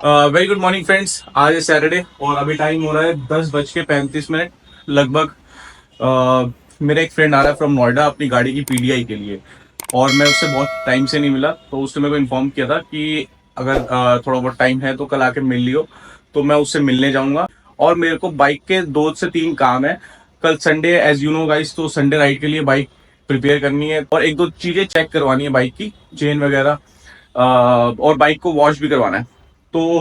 Very good morning friends. आज है Saturday और अभी टाइम हो रहा है 10:35 लगभग। मेरा एक फ्रेंड आ रहा है फ्रॉम नोएडा अपनी गाड़ी की पीडीआई के लिए, और मैं उससे बहुत टाइम से नहीं मिला, तो उसने मेरे को इन्फॉर्म किया था कि अगर थोड़ा बहुत टाइम है तो कल आके मिल लियो। तो मैं उससे मिलने जाऊंगा और मेरे को बाइक के 2 से 3 काम है। कल Sunday as you know guys, तो संडे राइड के लिए बाइक प्रिपेयर करनी है और 1-2 चीजें चेक करवानी है, बाइक की चेन वगैरह, और बाइक को वॉश भी करवाना है। तो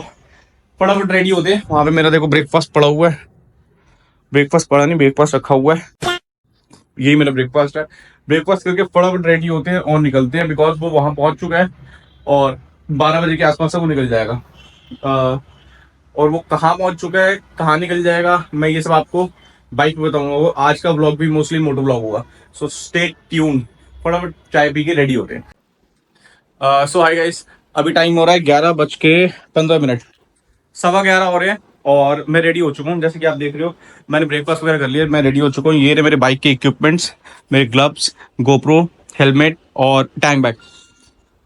फटाफट रेडी होते हैं। वहां पे मेरा देखो ब्रेकफास्ट पड़ा हुआ है, ब्रेकफास्ट पड़ा नहीं, ब्रेकफास्ट रखा हुआ है, यही मेरा ब्रेकफास्ट है। ब्रेकफास्ट करके फटाफट रेडी होते हैं और निकलते हैं, बिकॉज वो वहां पहुंच चुका है और 12 बजे के आसपास से वो निकल जाएगा। अ, और वो कहाँ पहुंच चुका है, कहाँ निकल जाएगा, मैं ये सब आपको बाइक में बताऊंगा। वो आज का ब्लॉग भी मोस्टली मोटो ब्लॉग होगा, सो स्टे ट्यून। फटाफट चाय पी के रेडी होते हैं। सो हाय गाइस, अभी टाइम हो रहा है 11:15, 11:15 हो रहे हैं और मैं रेडी हो चुका हूँ। जैसे कि आप देख रहे हो, मैंने ब्रेकफास्ट वगैरह कर लिया, मैं रेडी हो चुका हूँ। ये रहे मेरे बाइक के इक्विपमेंट्स, मेरे ग्लव्स, गोप्रो, हेलमेट और टैंक बैग।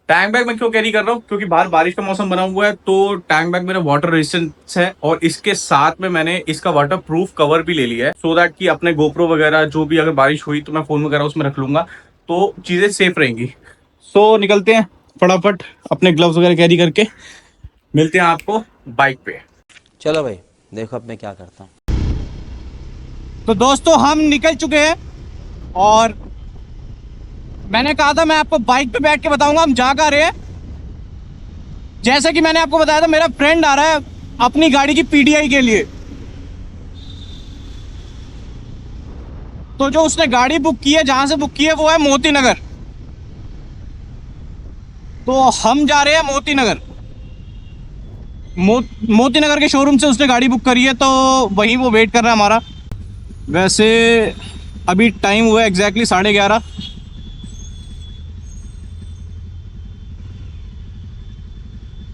टैंक बैग मैं क्यों कैरी कर रहा हूँ, क्योंकि बाहर बारिश का मौसम बना हुआ है, तो टैंक बैग मेरा वाटर रेजिस्टेंस है और इसके साथ में मैंने इसका वाटर प्रूफ कवर भी ले लिया है, सो दैट कि अपने गोप्रो वगैरह जो भी अगर बारिश हुई तो मैं फोन वगैरह उसमें रख लूंगा, तो चीजें सेफ रहेंगी। सो निकलते हैं फटाफट अपने ग्लव्स वगैरह कैरी करके, मिलते हैं आपको बाइक पे। चलो भाई, देखो अब मैं क्या करता हूँ। तो दोस्तों हम निकल चुके हैं और मैंने कहा था मैं आपको बाइक पे बैठ के बताऊंगा हम जा कहाँ रहे हैं। जैसे कि मैंने आपको बताया था, मेरा फ्रेंड आ रहा है अपनी गाड़ी की पीडीआई के लिए। तो जो उसने गाड़ी बुक की है, जहां से बुक की है वो है मोती नगर। तो हम जा रहे हैं मोती नगर। मोती नगर के शोरूम से उसने गाड़ी बुक करी है, तो वहीं वो वेट कर रहा है हमारा। वैसे अभी टाइम हुआ है एग्जैक्टली 11:30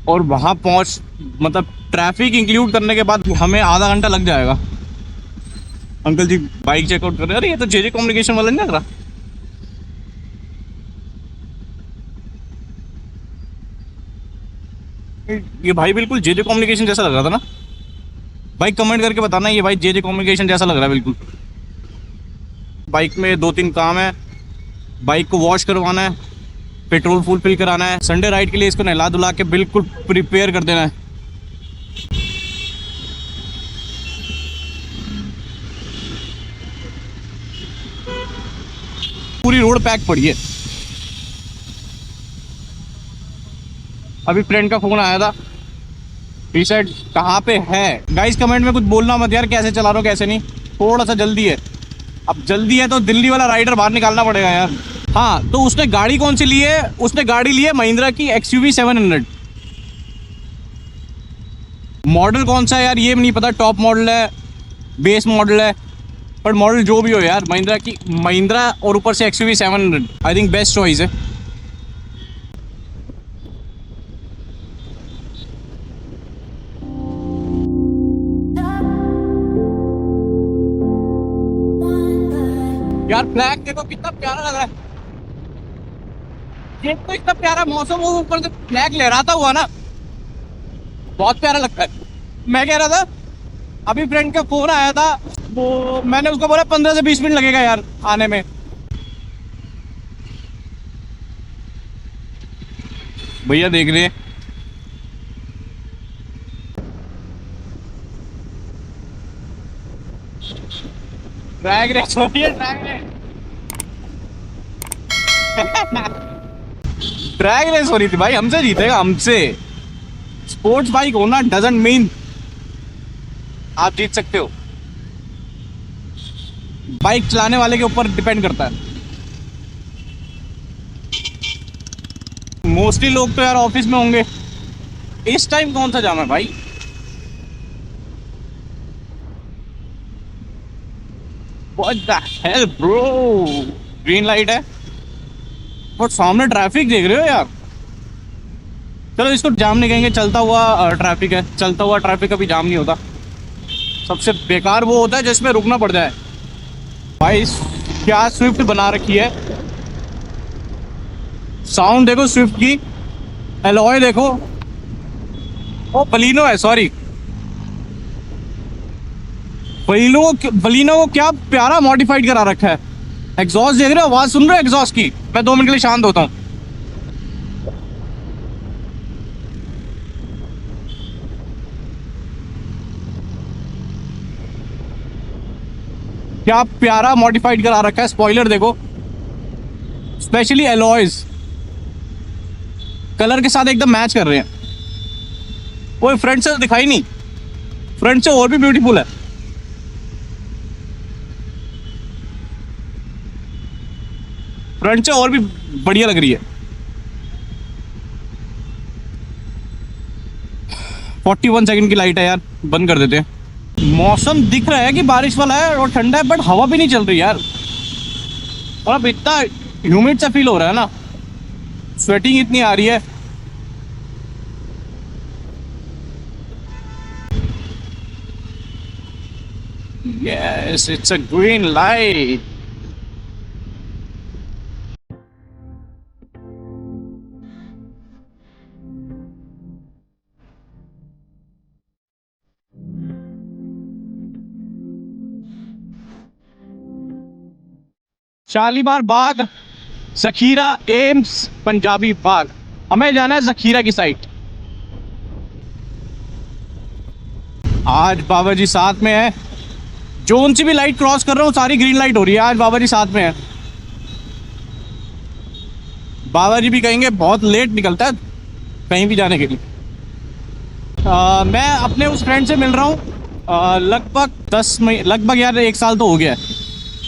और वहाँ पहुँच मतलब ट्रैफिक इंक्लूड करने के बाद हमें आधा घंटा लग जाएगा। अंकल जी बाइक चेकआउट कर रहे हैं। अरे ये तो जेजे कम्युनिकेशन वाला नहीं लग रहा। ये भाई बिल्कुल जेजे कम्युनिकेशन जैसा लग रहा था ना भाई, कमेंट करके बताना ये भाई जेजे कम्युनिकेशन जैसा लग रहा है बिल्कुल। बाइक में 2-3 काम है, बाइक को वॉश करवाना है, पेट्रोल फुल फिल कराना है, संडे राइड के लिए इसको नहला धुला के बिल्कुल प्रिपेयर कर देना है। पूरी रोड पैक पड़ी है। अभी फ्रेंड का फोन आया था, ही सेड कहाँ पे है। गाइस कमेंट में कुछ बोलना मत यार, कैसे चला रहा हूँ कैसे नहीं, थोड़ा सा जल्दी है। अब जल्दी है तो दिल्ली वाला राइडर बाहर निकालना पड़ेगा यार। हाँ, तो उसने गाड़ी कौन सी ली है, उसने गाड़ी ली है महिंद्रा की XUV 700। मॉडल कौन सा है यार ये नहीं पता, टॉप मॉडल है, बेस मॉडल है, पर मॉडल जो भी हो यार महिंद्रा की, महिंद्रा और ऊपर से XUV 700 I think best choice है। यार फ्लैग देखो कितना प्यारा लग रहा है, ये तो इतना प्यारा मौसम हो, ऊपर से फ्लैग लहराता हुआ ना, बहुत प्यारा लगता है। मैं कह रहा था अभी फ्रेंड का फोन आया था, वो मैंने उसको बोला 15 से 20 मिनट लगेगा यार आने में। भैया देख रहे हैं ड्रैग रेस हो रही है, ड्रैग रेस ड्रैग रेस हो रही थी भाई, हमसे जीतेगा हमसे। स्पोर्ट्स बाइक होना डजंट मीन आप जीत सकते हो, बाइक चलाने वाले के ऊपर डिपेंड करता है। मोस्टली लोग तो यार ऑफिस में होंगे, इस टाइम कौन सा जाम है भाई। What the hell bro, green light है और सामने ट्रैफिक देख रहे हो यार। चलो इसको जाम नहीं कहेंगे, चलता हुआ ट्रैफिक है, चलता हुआ ट्रैफिक कभी जाम नहीं होता। सबसे बेकार वो होता है जिसमें रुकना पड़ जाए। भाई क्या स्विफ्ट बना रखी है, साउंड देखो स्विफ्ट की, एलॉय देखो, ओ बलिनो है, सॉरी। बलिनो को क्या प्यारा मॉडिफाइड करा रखा है। एग्जॉस्ट देख रहे हो, आवाज सुन रहे हो एग्जॉस्ट की? मैं 2 मिनट के लिए शांत होता हूँ। क्या प्यारा मॉडिफाइड करा रखा है। स्पॉइलर देखो, स्पेशली एलॉयज कलर के साथ एकदम मैच कर रहे हैं। वो फ्रंट से दिखाई नहीं, फ्रंट से और भी ब्यूटीफुल है। फ्रंट से और भी बढ़िया लग रही है। 41 सेकंड की लाइट है यार, बंद कर देते हैं। मौसम दिख रहा है कि बारिश वाला है और ठंडा है, बट हवा भी नहीं चल रही यार। और अब इतना ह्यूमिड सा फील हो रहा है ना, स्वेटिंग इतनी आ रही है। Yes, it's a green light. Shalimar Bagh, Zakhira, AIIMS, Punjabi बाग। हमें जाना है जखीरा की साइड। आज बाबा जी साथ में है। जोन सी भी लाइट क्रॉस कर रहा हूँ, सारी ग्रीन लाइट हो रही है। आज बाबा जी साथ में है। बाबा जी भी कहेंगे बहुत लेट निकलता है कहीं भी जाने के लिए। मैं अपने उस फ्रेंड से मिल रहा हूँ लगभग 10 महीने, लगभग यार 1 साल तो हो गया है।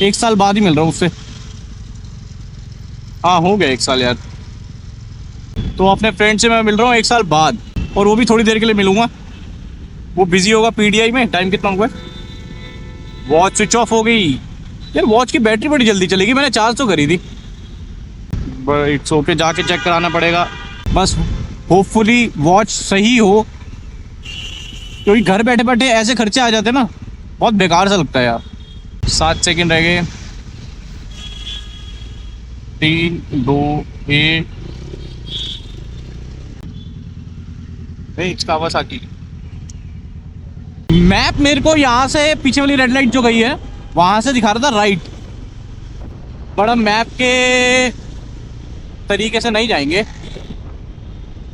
1 साल बाद ही मिल रहा हूँ उससे। हाँ, हो गया 1 साल यार। तो अपने फ्रेंड से मैं मिल रहा हूँ 1 साल बाद, और वो भी थोड़ी देर के लिए मिलूंगा। वो बिजी होगा पीडीआई में। टाइम कितना हुआ है? वॉच स्विच ऑफ हो गई यार। वॉच की बैटरी बड़ी जल्दी चलेगी, मैंने चार्ज तो करी थी। बट इट्स ओके, जाके चेक कराना पड़ेगा बस। होपफुली वॉच सही हो, क्योंकि घर बैठे बैठे ऐसे खर्चे आ जाते हैं ना, बहुत बेकार सा लगता है यार। 7 सेकंड रह गए। 3, 2, 1। कावासाकी मैप मेरे को यहाँ से पीछे वाली रेड लाइट जो गई है वहां से दिखा रहा था राइट। बड़ा मैप के तरीके से नहीं जाएंगे।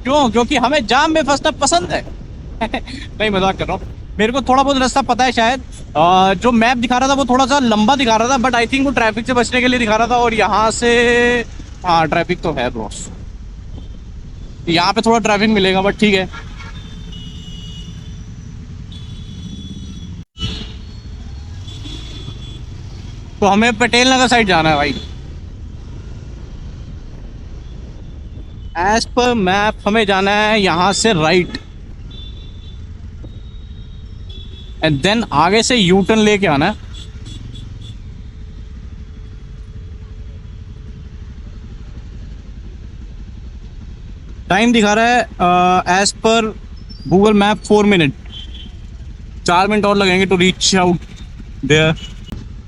क्यों? क्योंकि हमें जाम में फंसना पसंद है। नहीं, मजाक कर रहा हूँ। मेरे को थोड़ा बहुत रास्ता पता है शायद। जो मैप दिखा रहा था वो थोड़ा सा लंबा दिखा रहा था, बट आई थिंक वो ट्रैफिक से बचने के लिए दिखा रहा था। और यहाँ से हाँ, ट्रैफिक तो है बॉस। यहाँ पे थोड़ा ट्रैफिक मिलेगा, बट ठीक है। तो हमें पटेल नगर साइड जाना है भाई। एज पर मैप हमें जाना है यहाँ से राइट, एंड देन आगे से यू टर्न लेके आना है। टाइम दिखा रहा है as per Google map 4 minute. 4 minute और लगेंगे टू रीच आउट देयर।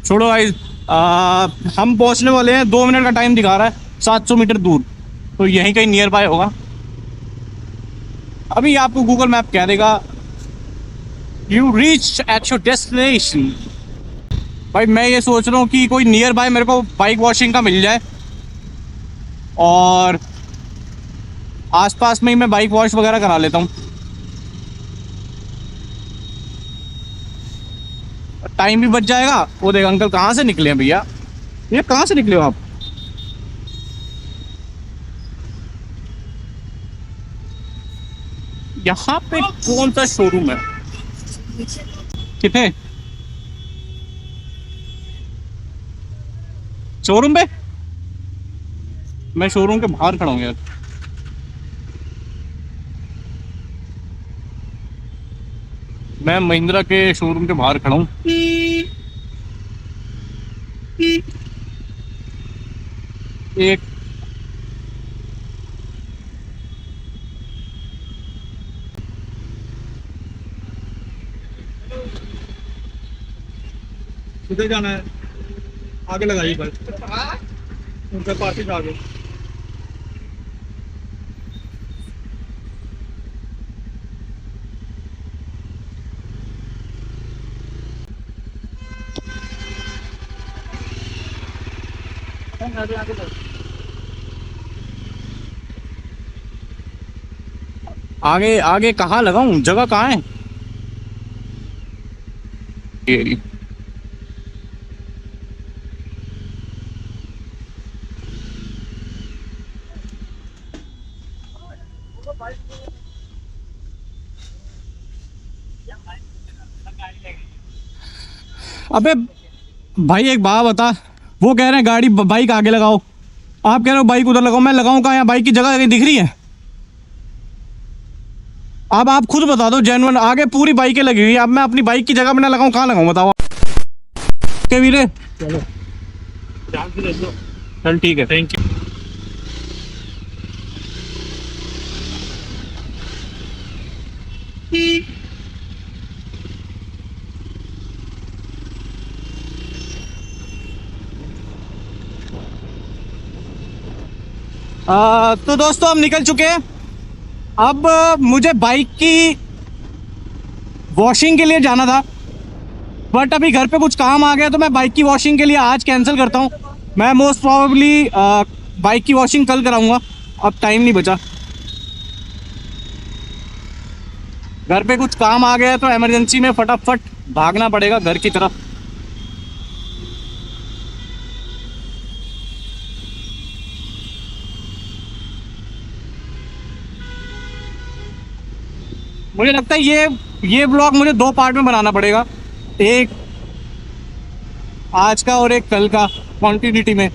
छोड़ो भाई, हम पहुंचने वाले हैं। 2 मिनट का टाइम दिखा रहा है, 700 मीटर दूर। तो यहीं कहीं नियर बाय होगा। अभी आपको गूगल मैप कह देगा you reach at your destination. भाई मैं ये सोच रहा हूँ कि कोई नियर बाय मेरे को बाइक वॉशिंग का मिल जाए, और आसपास में ही मैं बाइक वॉश वगैरह करा लेता हूँ। टाइम भी बच जाएगा। वो देख अंकल कहाँ से निकले हैं भैया, ये कहाँ से निकले हो आप? यहाँ पे कौन सा शोरूम है? कितने शोरूम पे? मैं शोरूम के बाहर खड़ा हूँ यार। मैं महिंद्रा के शोरूम के बाहर खड़ा हूँ। एक किधर जाना है? आगे लगाइए बस, उनके पास ही आगे। आगे आगे कहाँ लगाऊं, जगह कहाँ है? ये रही। अबे भाई एक बात बता, वो कह रहे हैं गाड़ी बाइक आगे लगाओ, आप कह रहे हो बाइक उधर लगाओ, मैं लगाऊं कहाँ? यहाँ बाइक की जगह कहीं दिख रही है? अब आप खुद बता दो, जेन्युइन आगे पूरी बाइकें लगी हुई है, अब मैं अपनी बाइक की जगह में ना लगाऊं, कहाँ लगाऊं बताओ के वीरे? चलो ध्यान से देख लो। चल ठीक है। Thank you. तो दोस्तों हम निकल चुके हैं। अब मुझे बाइक की वॉशिंग के लिए जाना था, बट अभी घर पे कुछ काम आ गया, तो मैं बाइक की वॉशिंग के लिए आज कैंसिल करता हूँ। मैं मोस्ट प्रोबेबली बाइक की वॉशिंग कल कराऊंगा, अब टाइम नहीं बचा। घर पे कुछ काम आ गया तो इमरजेंसी में फटाफट भागना पड़ेगा घर की तरफ। मुझे लगता है ये ब्लॉग मुझे 2 पार्ट में बनाना पड़ेगा, एक आज का और एक कल का, कॉन्टिन्यूटी में।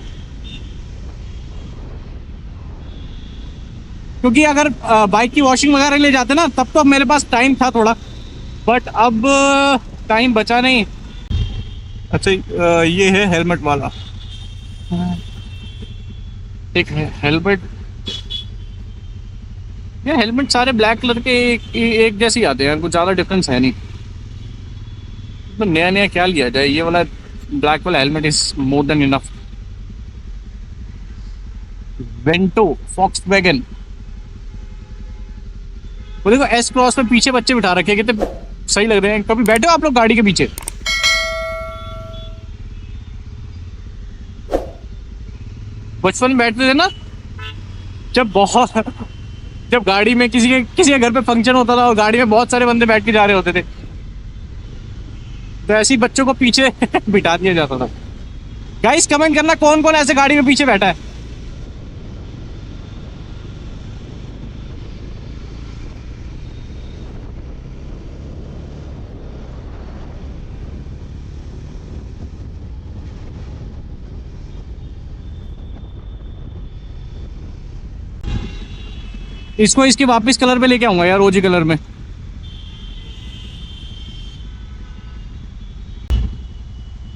क्योंकि अगर बाइक की वॉशिंग वगैरह ले जाते ना, तब तो अब मेरे पास टाइम था थोड़ा, बट अब टाइम बचा नहीं। अच्छा ये है हेलमेट वाला, एक हेलमेट, ये हेलमेट सारे ब्लैक कलर के एक जैसे ही आते हैं, कुछ ज़्यादा डिफरेंस है नहीं। तो नया नया क्या लिया जाए, ये वाला ब्लैक वाला helmet is more than enough. Vento Volkswagen, वो देखो एस क्रॉस में पीछे बच्चे बिठा रखे हैं, कितने सही लग रहे हैं। कभी बैठे हो आप लोग गाड़ी के पीछे? बचपन में बैठते थे ना, जब गाड़ी में किसी के घर पे फंक्शन होता था और गाड़ी में बहुत सारे बंदे बैठ के जा रहे होते थे, तो ऐसे ही बच्चों को पीछे बिठा दिया जाता था। गाइस कमेंट करना कौन कौन ऐसे गाड़ी में पीछे बैठा है। इसको इसके वापस कलर पे लेके आऊंगा यार, रोजी कलर में।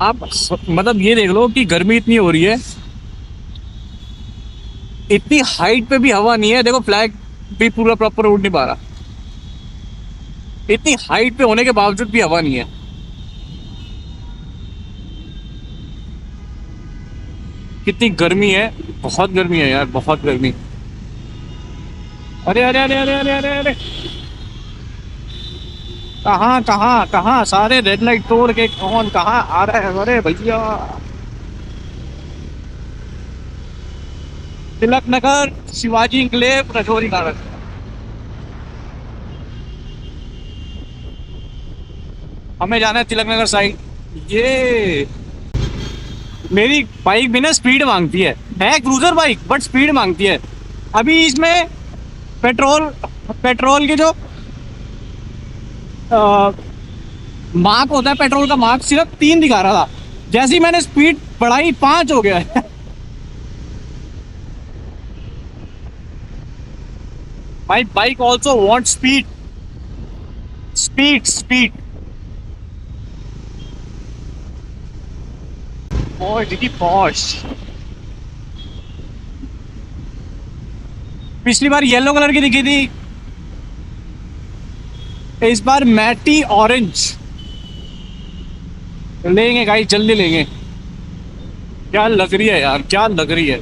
आप मतलब ये देख लो कि गर्मी इतनी हो रही है, इतनी हाइट पे भी हवा नहीं है। देखो फ्लैग भी पूरा प्रॉपर उड़ नहीं पा रहा, इतनी हाइट पे होने के बावजूद भी हवा नहीं है। कितनी गर्मी है, बहुत गर्मी है यार, बहुत गर्मी। अरे अरे अरे अरे अरे अरे अरे, कहाँ कहाँ कहाँ सारे रेड लाइट तोड़ के कौन कहाँ आ रहा है? अरे भैया, तिलक नगर, शिवाजी इंक्लेव, रजौरी गार्डन। हमें जाना है तिलक नगर साइड। ये मेरी बाइक भी ना स्पीड मांगती है क्रूजर बाइक, बट स्पीड मांगती है। अभी इसमें पेट्रोल के जो मार्क होता है, पेट्रोल का मार्क सिर्फ 3 दिखा रहा था, जैसे ही मैंने स्पीड बढ़ाई 5 हो गया है। My bike also want speed speed speed. Oh डिकी पॉश। पिछली बार येलो कलर की दिखी थी, इस बार मैटी ऑरेंज लेंगे गाइस, जल्दी लेंगे। क्या लग रही है यार, क्या लग रही है।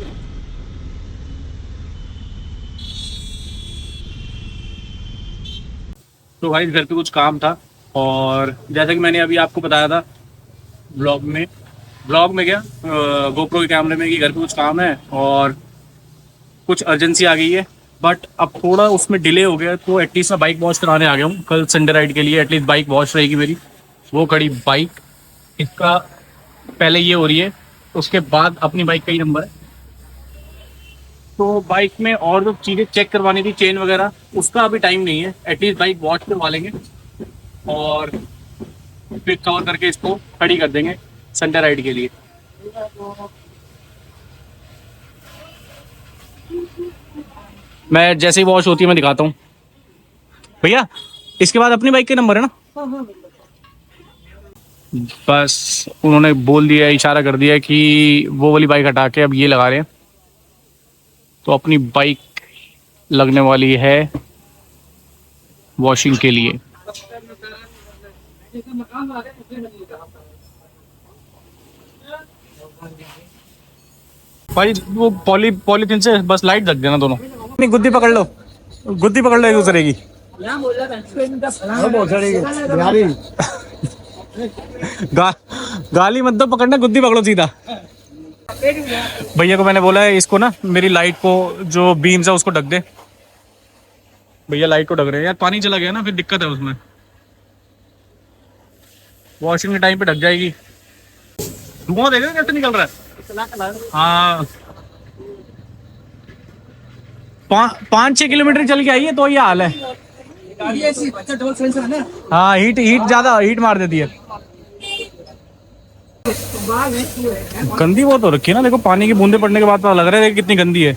तो भाई घर पे कुछ काम था, और जैसा कि मैंने अभी आपको बताया था ब्लॉग में ब्लॉग में गया गोप्रो के कैमरे में कि घर पे कुछ काम है और कुछ अर्जेंसी आ गई है, बट अब थोड़ा उसमें डिले हो गया, तो एटलीस्ट मैं बाइक वॉश कराने आ गया हूँ कल संडे राइड के लिए। एटलीस्ट बाइक वॉश रहेगी मेरी। वो खड़ी बाइक, इसका पहले ये हो रही है, उसके बाद अपनी बाइक का ही नंबर है। तो बाइक में और जो चीज़ें चेक करवानी थी, चेन वगैरह, उसका अभी टाइम नहीं है। एटलीस्ट बाइक वॉश करवा लेंगे और फिर कवर करके इसको खड़ी कर देंगे संडे राइड के लिए। मैं जैसे ही वॉश होती है मैं दिखाता हूँ भैया। इसके बाद अपनी बाइक के नंबर है ना? बस उन्होंने बोल दिया, इशारा कर दिया कि वो वाली बाइक हटा के अब ये लगा रहे हैं, तो अपनी बाइक लगने वाली है वॉशिंग के लिए। भाई वो पॉलीथीन से बस लाइट रख देना दोनों। नहीं, गुद्दी पकड़ लो, गुद्दी पकड़ लो, एक दूसरे की। गाली मत दो, पकड़ना, गुद्दी पकड़ो सीधा। भैया को मैंने बोला है इसको ना मेरी लाइट को जो बीम्स है उसको ढक दे। भैया लाइट को ढक रहे हैं यार, पानी चला गया ना फिर दिक्कत है उसमें। वॉशिंग के टाइम पे ढक जाएगी। धुआं देखा कैसे निकल रहा है। हाँ, 5-6 किलोमीटर चल के आई है तो ये हाल है। हाँ, हीट ज्यादा हीट मार देती है। गंदी बहुत हो रखी है ना, देखो पानी की बूंदे पड़ने के बाद पता लग रहा है कितनी गंदी है।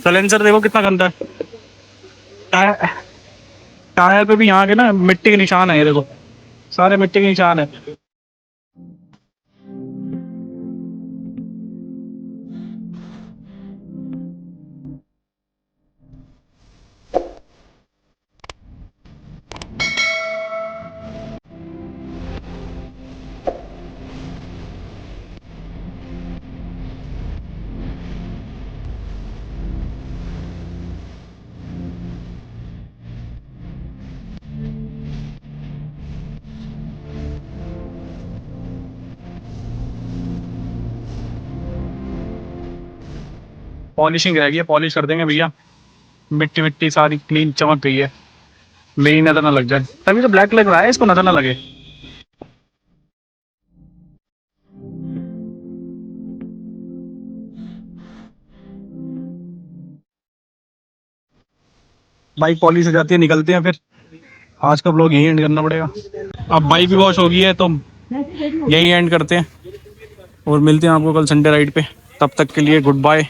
सलेंसर देखो कितना गंदा है। टायर पे भी यहाँ के ना मिट्टी के निशान है, ये देखो सारे मिट्टी के निशान है। पॉलिशिंग रह गई है, पॉलिश कर देंगे भैया। मिट्टी मिट्टी सारी क्लीन चमक गई है, मेरी नजर ना लग जाए। तभी तो ब्लैक लग रहा है, इसको नजर ना लगे। बाइक पॉलिश हो जाती है, निकलते हैं फिर। आज का ब्लॉग यही एंड करना पड़ेगा। अब बाइक भी वॉश हो गई है तो यही एंड करते हैं और मिलते हैं आपको कल संडे राइड पे। तब तक के लिए गुड बाय।